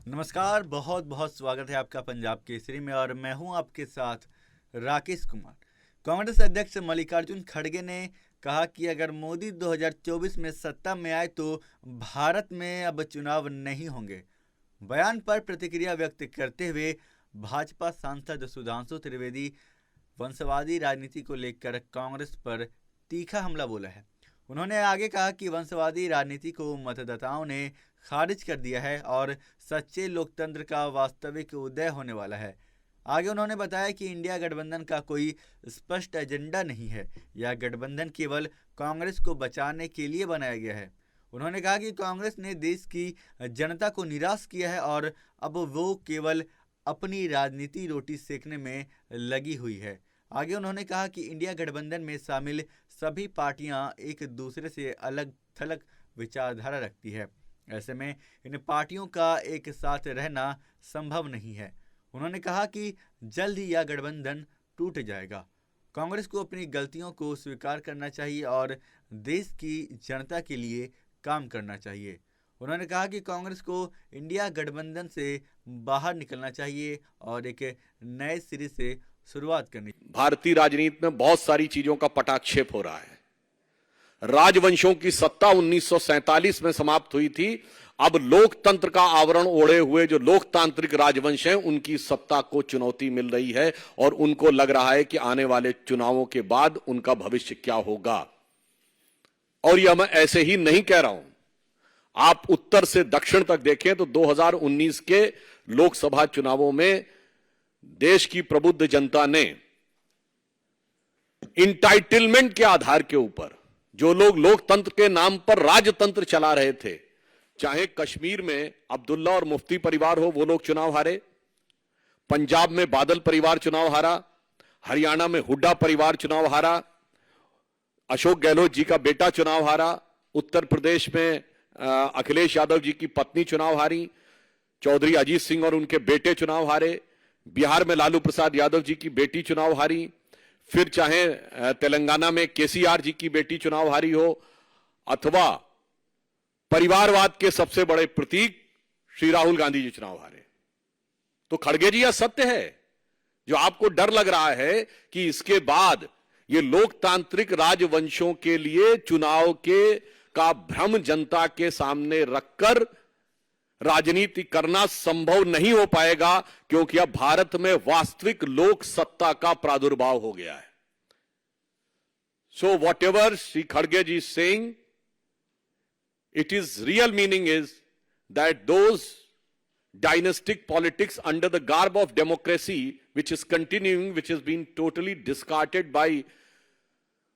नमस्कार, बहुत बहुत स्वागत है आपका पंजाब केसरी में और मैं हूं आपके साथ राकेश कुमार। कांग्रेस अध्यक्ष मल्लिकार्जुन खड़गे ने कहा कि अगर मोदी 2024 में सत्ता में आए तो भारत में अब चुनाव नहीं होंगे। बयान पर प्रतिक्रिया व्यक्त करते हुए भाजपा सांसद सुधांशु त्रिवेदी वंशवादी राजनीति को लेकर कांग्रेस पर तीखा हमला बोला है। उन्होंने आगे कहा कि वंशवादी राजनीति को मतदाताओं ने खारिज कर दिया है और सच्चे लोकतंत्र का वास्तविक उदय होने वाला है। आगे उन्होंने बताया कि इंडिया गठबंधन का कोई स्पष्ट एजेंडा नहीं है। यह गठबंधन केवल कांग्रेस को बचाने के लिए बनाया गया है। उन्होंने कहा कि कांग्रेस ने देश की जनता को निराश किया है और अब वो केवल अपनी राजनीति रोटी सेकने में लगी हुई है। आगे उन्होंने कहा कि इंडिया गठबंधन में शामिल सभी पार्टियां एक दूसरे से अलग थलग विचारधारा रखती है। ऐसे में इन पार्टियों का एक साथ रहना संभव नहीं है। उन्होंने कहा कि जल्द ही यह गठबंधन टूट जाएगा। कांग्रेस को अपनी गलतियों को स्वीकार करना चाहिए और देश की जनता के लिए काम करना चाहिए। उन्होंने कहा कि कांग्रेस को इंडिया गठबंधन से बाहर निकलना चाहिए और एक नए सिरे से शुरुआत करनी चाहिए। भारतीय राजनीति में बहुत सारी चीजों का पटाक्षेप हो रहा है। राजवंशों की सत्ता 1947 में समाप्त हुई थी। अब लोकतंत्र का आवरण ओढ़े हुए जो लोकतांत्रिक राजवंश हैं, उनकी सत्ता को चुनौती मिल रही है और उनको लग रहा है कि आने वाले चुनावों के बाद उनका भविष्य क्या होगा। और यह मैं ऐसे ही नहीं कह रहा हूं। आप उत्तर से दक्षिण तक देखें तो 2019 के लोकसभा चुनावों में देश की प्रबुद्ध जनता ने इंटाइटलमेंट के आधार के ऊपर जो लोग लोकतंत्र के नाम पर राजतंत्र चला रहे थे, चाहे कश्मीर में अब्दुल्ला और मुफ्ती परिवार हो, वो लोग चुनाव हारे। पंजाब में बादल परिवार चुनाव हारा। हरियाणा में हुड्डा परिवार चुनाव हारा। अशोक गहलोत जी का बेटा चुनाव हारा। उत्तर प्रदेश में अखिलेश यादव जी की पत्नी चुनाव हारी। चौधरी अजीत सिंह और उनके बेटे चुनाव हारे। बिहार में लालू प्रसाद यादव जी की बेटी चुनाव हारी। फिर चाहे तेलंगाना में केसीआर जी की बेटी चुनाव हारी हो, अथवा परिवारवाद के सबसे बड़े प्रतीक श्री राहुल गांधी जी चुनाव हारे। तो खड़गे जी, यह सत्य है। जो आपको डर लग रहा है कि इसके बाद ये लोकतांत्रिक राजवंशों के लिए चुनाव के का भ्रम जनता के सामने रखकर राजनीति करना संभव नहीं हो पाएगा, क्योंकि अब भारत में वास्तविक लोक सत्ता का प्रादुर्भाव हो गया है। सो वॉट एवर श्री खड़गे जी saying, it is real meaning is that those dynastic politics under the garb of democracy, which is continuing, which has been totally discarded by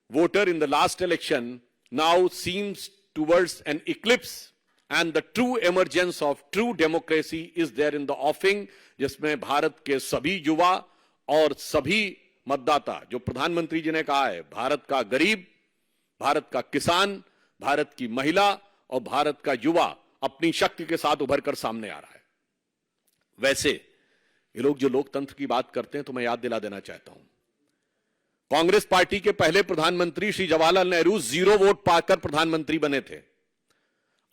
voter in the last election, now seems towards an eclipse, and the true emergence of true democracy is there in the offing, जिसमें भारत के सभी युवा और सभी मतदाता, जो प्रधानमंत्री जी ने कहा है, भारत का गरीब, भारत का किसान, भारत की महिला और भारत का युवा अपनी शक्ति के साथ उभर कर सामने आ रहा है। वैसे ये लोग जो लोकतंत्र की बात करते हैं, तो मैं याद दिला देना चाहता हूं, कांग्रेस पार्टी के पहले प्रधानमंत्री श्री जवाहरलाल नेहरू 0 वोट पाकर प्रधानमंत्री बने थे।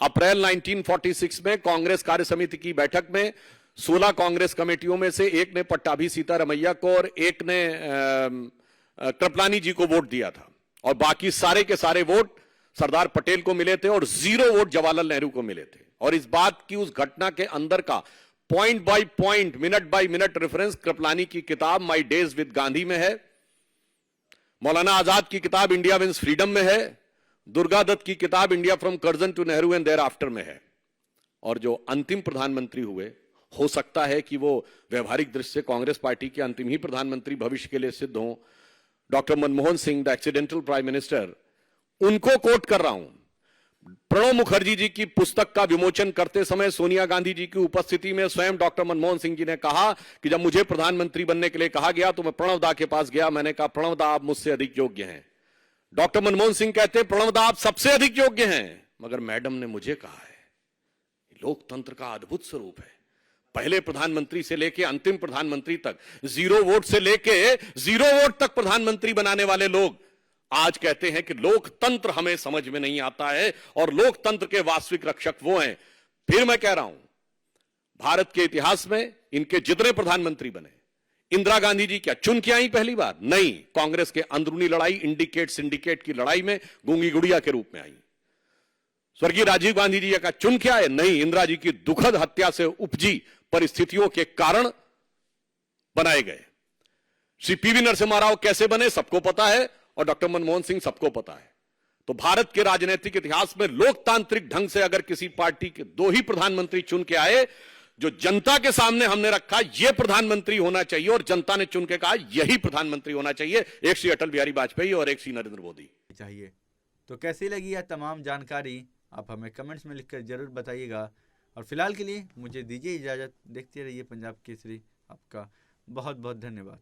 अप्रैल 1946 में कांग्रेस कार्य समिति की बैठक में 16 कांग्रेस कमेटियों में से एक ने पट्टाभी सीतारमैया को और एक ने कृपलानी जी को वोट दिया था, और बाकी सारे के सारे वोट सरदार पटेल को मिले थे और 0 वोट जवाहरलाल नेहरू को मिले थे। और इस बात की, उस घटना के अंदर का point by point, minute by minute reference Kripalani की किताब माई डेज विद गांधी में है, मौलाना आजाद की किताब इंडिया विंस फ्रीडम में है, दुर्गा दत्त की किताब India from Curzon to Nehru and thereafter में है। और जो अंतिम प्रधानमंत्री हुए, हो सकता है कि वो व्यवहारिक दृष्टि से कांग्रेस पार्टी के अंतिम ही प्रधानमंत्री भविष्य के लिए सिद्ध हों, doctor Manmohan Singh, the accidental prime minister, उनको कोट कर रहा हूं। प्रणब मुखर्जी जी की पुस्तक का विमोचन करते समय सोनिया गांधी जी की उपस्थिति में स्वयं डॉक्टर मनमोहन सिंह जी ने कहा कि जब मुझे प्रधानमंत्री बनने के लिए कहा गया तो मैं प्रणब दा के पास गया, मैंने कहा प्रणब दा आप मुझसे अधिक योग्य हैं। डॉक्टर मनमोहन सिंह कहते प्रणब दा आप सबसे अधिक योग्य हैं, मगर मैडम ने मुझे कहा है। लोकतंत्र का अद्भुत स्वरूप है। पहले प्रधानमंत्री से लेकर अंतिम प्रधानमंत्री तक, 0 वोट से लेकर 0 वोट तक प्रधानमंत्री बनाने वाले लोग आज कहते हैं कि लोकतंत्र हमें समझ में नहीं आता है और लोकतंत्र के वास्तविक रक्षक वो हैं। फिर मैं कह रहा हूं, भारत के इतिहास में इनके जितने प्रधानमंत्री बने, इंदिरा गांधी जी क्या चुन के आई पहली बार? नहीं, कांग्रेस के अंदरूनी लड़ाई, इंडिकेट सिंडिकेट की लड़ाई में गूंगी गुड़िया के रूप में आई। स्वर्गीय राजीव गांधी जी का चुन के आए? नहीं, इंदिरा जी की दुखद हत्या से उपजी परिस्थितियों के कारण बनाए गए। श्री पीवी नरसिम्हा राव कैसे बने सबको पता है, और डॉक्टर मनमोहन सिंह सबको पता है। तो भारत के राजनीतिक इतिहास में लोकतांत्रिक ढंग से अगर किसी पार्टी के 2 ही प्रधानमंत्री चुन के आए, जो जनता के सामने हमने रखा यह प्रधानमंत्री होना चाहिए, और जनता ने चुन के कहा यही प्रधानमंत्री होना चाहिए, एक श्री अटल बिहारी वाजपेयी और एक श्री नरेंद्र मोदी चाहिए। तो कैसी लगी यह तमाम जानकारी आप हमें कमेंट्स में लिखकर जरूर बताइएगा। और फिलहाल के लिए मुझे दीजिए इजाजत। देखते रहिए पंजाब केसरी। आपका बहुत बहुत धन्यवाद।